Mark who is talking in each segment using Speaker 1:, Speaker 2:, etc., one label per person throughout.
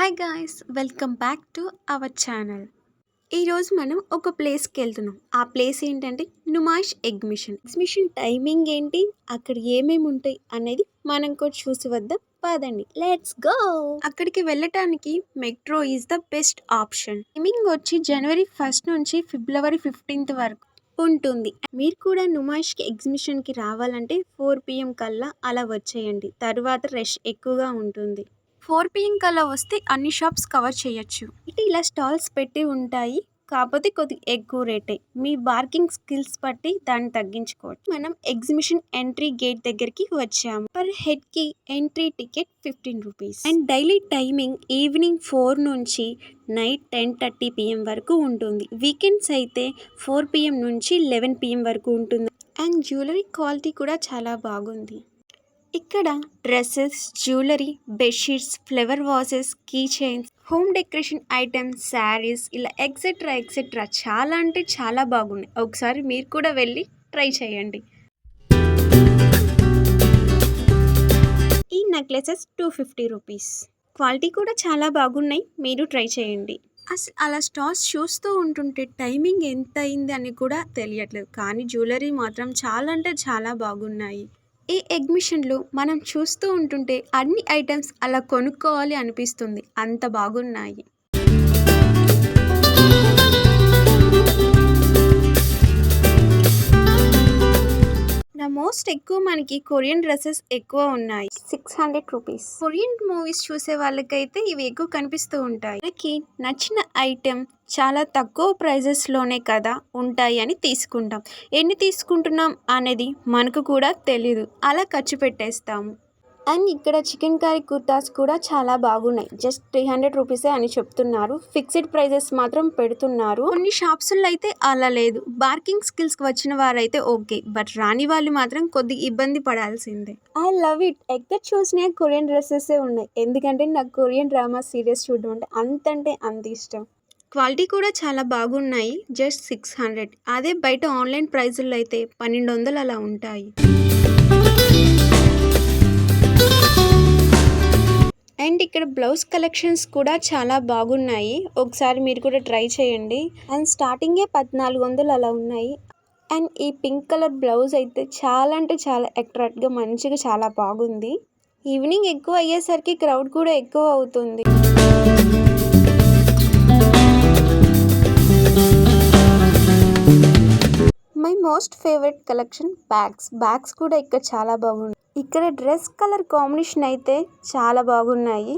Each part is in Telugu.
Speaker 1: Hi guys, welcome back to our channel. ఈరోజు మనం ఒక ప్లేస్కి వెళ్తున్నాం. ఆ ప్లేస్ ఏంటంటే నుమాయిష్ ఎగ్జిబిషన్ టైమింగ్ ఏంటి, అక్కడ ఏమేమి ఉంటాయి అనేది మనం కూడా చూసి వద్దాం. పదండి, లెట్స్ గో. అక్కడికి వెళ్ళటానికి metro is the best option. Timing వచ్చి జనవరి 1 నుంచి ఫిబ్రవరి 15 వరకు ఉంటుంది. మీరు కూడా నుమాయిష్ ఎగ్జిబిషన్కి రావాలంటే 4 PM కల్లా అలా వచ్చేయండి. తర్వాత రష్ ఎక్కువగా ఉంటుంది. 4 PM కల్లా వస్తే అన్ని షాప్స్ కవర్ చేయొచ్చు. ఇటు ఇలా స్టాల్స్ పెట్టి ఉంటాయి, కాకపోతే కొద్దిగా ఎక్కువ రేటే. మీ బార్గింగ్ స్కిల్స్ బట్టి దాన్ని తగ్గించుకోవచ్చు. మనం ఎగ్జిబిషన్ ఎంట్రీ గేట్ దగ్గరికి వచ్చాము. పర్ హెడ్ కి entry ticket 15 rupees. And daily timing evening 4 నుంచి నైట్ 10:30 PM వరకు ఉంటుంది. వీకెండ్స్ అయితే 4 PM నుంచి 11 PM వరకు ఉంటుంది. అండ్ జ్యువెలరీ క్వాలిటీ కూడా చాలా బాగుంది. ఇక్కడ dresses, jewellery, bedsheets, flower vases, key chains, home decoration items, saris ఇలా ఎక్సెట్రా చాలా అంటే చాలా బాగున్నాయి. ఒకసారి మీరు కూడా వెళ్ళి ట్రై చేయండి. ఈ నెక్లెసెస్ 250 రూపీస్. క్వాలిటీ కూడా చాలా బాగున్నాయి, మీరు ట్రై చేయండి. అసలు అలా స్టాల్స్ చూస్తూ ఉంటుంటే టైమింగ్ ఎంత అయింది అని కూడా తెలియట్లేదు, కానీ జ్యువెలరీ మాత్రం చాలా అంటే చాలా బాగున్నాయి. ఈ ఎగ్జిబిషన్లో మనం చూస్తూ ఉంటుంటే అన్ని ఐటమ్స్ అలా కొనుక్కోవాలి అనిపిస్తుంది, అంత బాగున్నాయి. మోస్ట్ ఎక్కువ మనకి కొరియన్ డ్రెస్సెస్ ఎక్కువ ఉన్నాయి, 600 రూపీస్. కొరియన్ మూవీస్ చూసే వాళ్ళకైతే ఇవి ఎక్కువ కనిపిస్తూ ఉంటాయి. మనకి నచ్చిన ఐటెం చాలా తక్కువ ప్రైజెస్లోనే కదా ఉంటాయి అని తీసుకుంటాం. ఎన్ని తీసుకుంటున్నాం అనేది మనకు కూడా తెలీదు, అలా ఖర్చు పెట్టేస్తాము. అండ్ ఇక్కడ చికెన్ కర్రీ కుర్తాస్ కూడా చాలా బాగున్నాయి. జస్ట్ 300 రూపీసే అని చెప్తున్నారు. ఫిక్స్డ్ ప్రైజెస్ మాత్రం పెడుతున్నారు. కొన్ని షాప్స్లో అయితే అలా లేదు. బార్కింగ్ స్కిల్స్కి వచ్చిన వారైతే ఓకే, బట్ రాని వాళ్ళు మాత్రం కొద్దిగా ఇబ్బంది పడాల్సిందే. I love it. ఎక్కడ చూసినా కొరియన్ డ్రెస్సెసే ఉన్నాయి, ఎందుకంటే నాకు కొరియన్ డ్రామా సీరియస్ చూడడం అంటే అంత ఇష్టం. క్వాలిటీ కూడా చాలా బాగున్నాయి. జస్ట్ 600. అదే బయట ఆన్లైన్ ప్రైజుల్లో అయితే 1200 అలా ఉంటాయి. అండ్ ఇక్కడ బ్లౌజ్ కలెక్షన్స్ కూడా చాలా బాగున్నాయి, ఒకసారి మీరు కూడా ట్రై చేయండి. అండ్ స్టార్టింగే 1400 అలా ఉన్నాయి. అండ్ ఈ పింక్ కలర్ బ్లౌజ్ అయితే చాలా అంటే చాలా అట్రాక్ట్గా మంచిగా చాలా బాగుంది. ఈవినింగ్ ఎక్కువ అయ్యేసరికి క్రౌడ్ కూడా ఎక్కువ అవుతుంది. My most favourite collection bags కూడా ఇక్కడ చాలా బాగున్నాయి. ఇక్కడ డ్రెస్ కలర్ కాంబినేషన్ అయితే చాలా బాగున్నాయి.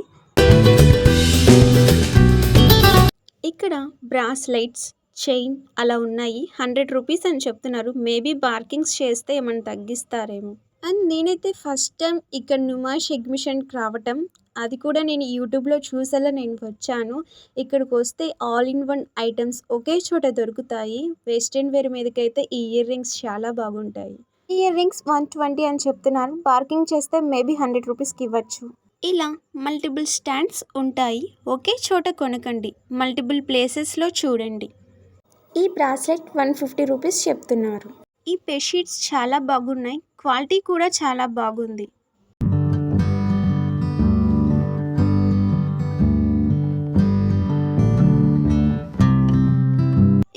Speaker 1: ఇక్కడ బ్రాస్లెట్స్, చైన్ అలా ఉన్నాయి. 100 రూపీస్ అని చెప్తున్నారు. మేబీ బార్కింగ్స్ చేస్తే ఏమైనా తగ్గిస్తారేమో. అండ్ నేనైతే ఫస్ట్ టైం ఇక్కడ నుమాయిష్ ఎగ్జిబిషన్కి రావటం, అది కూడా నేను యూట్యూబ్లో చూసేలా నేను వచ్చాను. ఇక్కడికి వస్తే ఆల్ ఇన్ వన్ ఐటమ్స్ ఒకే చోట దొరుకుతాయి. వెస్ట్రన్ వేర్ మీదకైతే ఈ ఇయర్ రింగ్స్ చాలా బాగుంటాయి. ఇయర్ రింగ్స్ 120 అని చెప్తున్నారు. పార్కింగ్ చేస్తే మేబీ 100 రూపీస్కి ఇవ్వచ్చు. ఇలా మల్టిపుల్ స్టాండ్స్ ఉంటాయి, ఒకే చోట కొనకండి, మల్టిపుల్ ప్లేసెస్లో చూడండి. ఈ బ్రాస్లెట్ 150 రూపీస్ చెప్తున్నారు. ఈ బెడ్షీట్స్ చాలా బాగున్నాయి, క్వాలిటీ కూడా చాలా బాగుంది.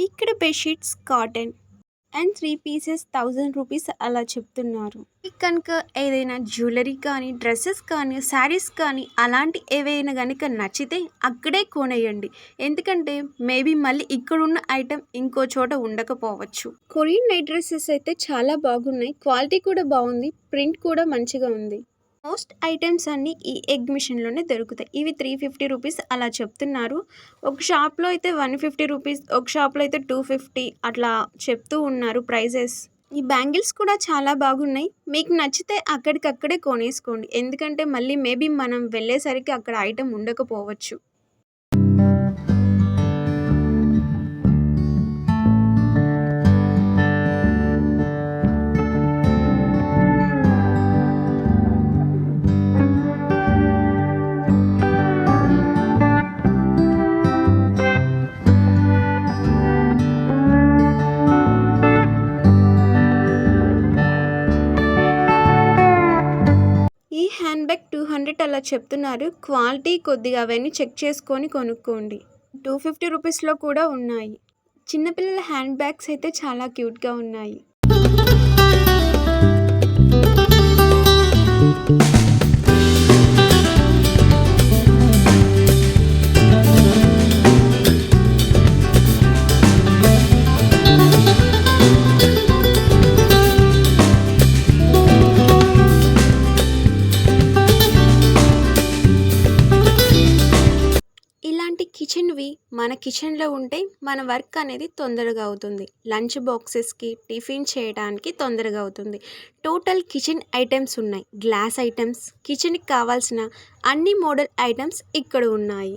Speaker 1: ఇక్కడ bedsheets cotton and 3 pieces 1000 rupees అలా చెప్తున్నారు. కనుక ఏదైనా జ్యువెలరీ కానీ, డ్రెస్సెస్ కానీ, శారీస్ కానీ అలాంటి ఏవైనా కనుక నచ్చితే అక్కడే కొనేయండి. ఎందుకంటే మేబీ మళ్ళీ ఇక్కడున్న ఐటెం ఇంకో చోట ఉండకపోవచ్చు. కొరియన్ నైట్ డ్రెస్సెస్ అయితే చాలా బాగున్నాయి, క్వాలిటీ కూడా బాగుంది, ప్రింట్ కూడా మంచిగా ఉంది. మోస్ట్ ఐటమ్స్ అన్నీ ఈ ఎగ్జిబిషన్లోనే దొరుకుతాయి. ఇవి 350 రూపీస్ అలా చెప్తున్నారు. ఒక షాప్లో అయితే 150 రూపీస్, ఒక షాప్లో అయితే 250 అట్లా చెప్తూ ఉన్నారు ప్రైజెస్. ఈ బ్యాంగిల్స్ కూడా చాలా బాగున్నాయి. మీకు నచ్చితే అక్కడికక్కడే కొనేసుకోండి, ఎందుకంటే మళ్ళీ మేబీ మనం వెళ్ళేసరికి అక్కడ ఐటెం ఉండకపోవచ్చు. హ్యాండ్ బ్యాగ్ 200 అలా చెప్తున్నారు. క్వాలిటీ కొద్దిగా అవన్నీ చెక్ చేసుకొని కొనుక్కోండి. 250 రూపీస్‌లో కూడా ఉన్నాయి. చిన్నపిల్లల హ్యాండ్ బ్యాగ్స్ అయితే చాలా క్యూట్‌గా ఉన్నాయి. ఇలాంటి కిచెన్‌వి మన కిచెన్‌లో ఉంటే మన వర్క్ అనేది తొందరగా అవుతుంది. లంచ్ బాక్సెస్‌కి, టిఫిన్ చేయడానికి తొందరగా అవుతుంది. టోటల్ కిచెన్ ఐటెమ్స్ ఉన్నాయి. గ్లాస్ ఐటెమ్స్, కిచెన్‌కి కావాల్సిన అన్ని మోడల్ ఐటెమ్స్ ఇక్కడ ఉన్నాయి.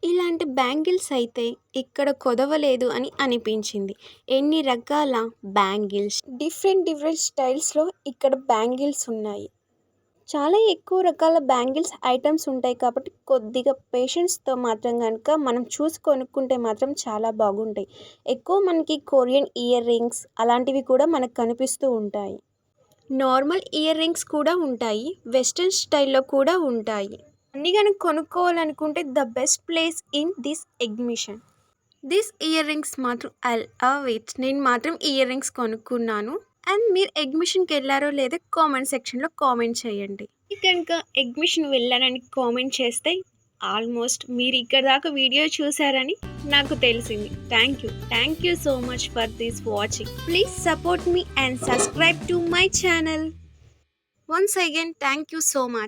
Speaker 1: ఇలాంటి బ్యాంగిల్స్ అయితే ఇక్కడ కొదవలేదు అని అనిపించింది. ఎన్ని రకాల బ్యాంగిల్స్, డిఫరెంట్ స్టైల్స్‌లో ఇక్కడ బ్యాంగిల్స్ ఉన్నాయి. చాలా ఎక్కువ రకాల బ్యాంగిల్స్ ఐటెమ్స్ ఉంటాయి కాబట్టి కొద్దిగా పేషెన్స్‌తో మాత్రం గనుక మనం చూసి కొనుక్కుంటే మాత్రం చాలా బాగుంటాయి. ఎక్కువ మనకి కొరియన్ ఇయర్ రింగ్స్ అలాంటివి కూడా మనకు కనిపిస్తూ ఉంటాయి. నార్మల్ ఇయర్ రింగ్స్ కూడా ఉంటాయి. వెస్టర్న్ స్టైల్‌లో కూడా ఉంటాయి. అన్నీ గనుక కొనుక్కోవాలనుకుంటే the best place in this exhibition. This year rings మాత్రం ఐ లవ్ ఇట్. నేను మాత్రం ఇయర్ రింగ్స్ కొనుక్కున్నాను. అండ్ మీరు ఎగ్జిబిషన్‌కి వెళ్ళారో లేదో కామెంట్ సెక్షన్‌లో కామెంట్ చేయండి. మీరు కనుక ఎగ్జిబిషన్ వెళ్ళానని కామెంట్ చేస్తే ఆల్మోస్ట్ మీరు ఇక్కడ దాకా వీడియో చూసారని నాకు తెలిసింది. Thank you so much for this watching. Please support me and subscribe to my channel. Once again thank you so much.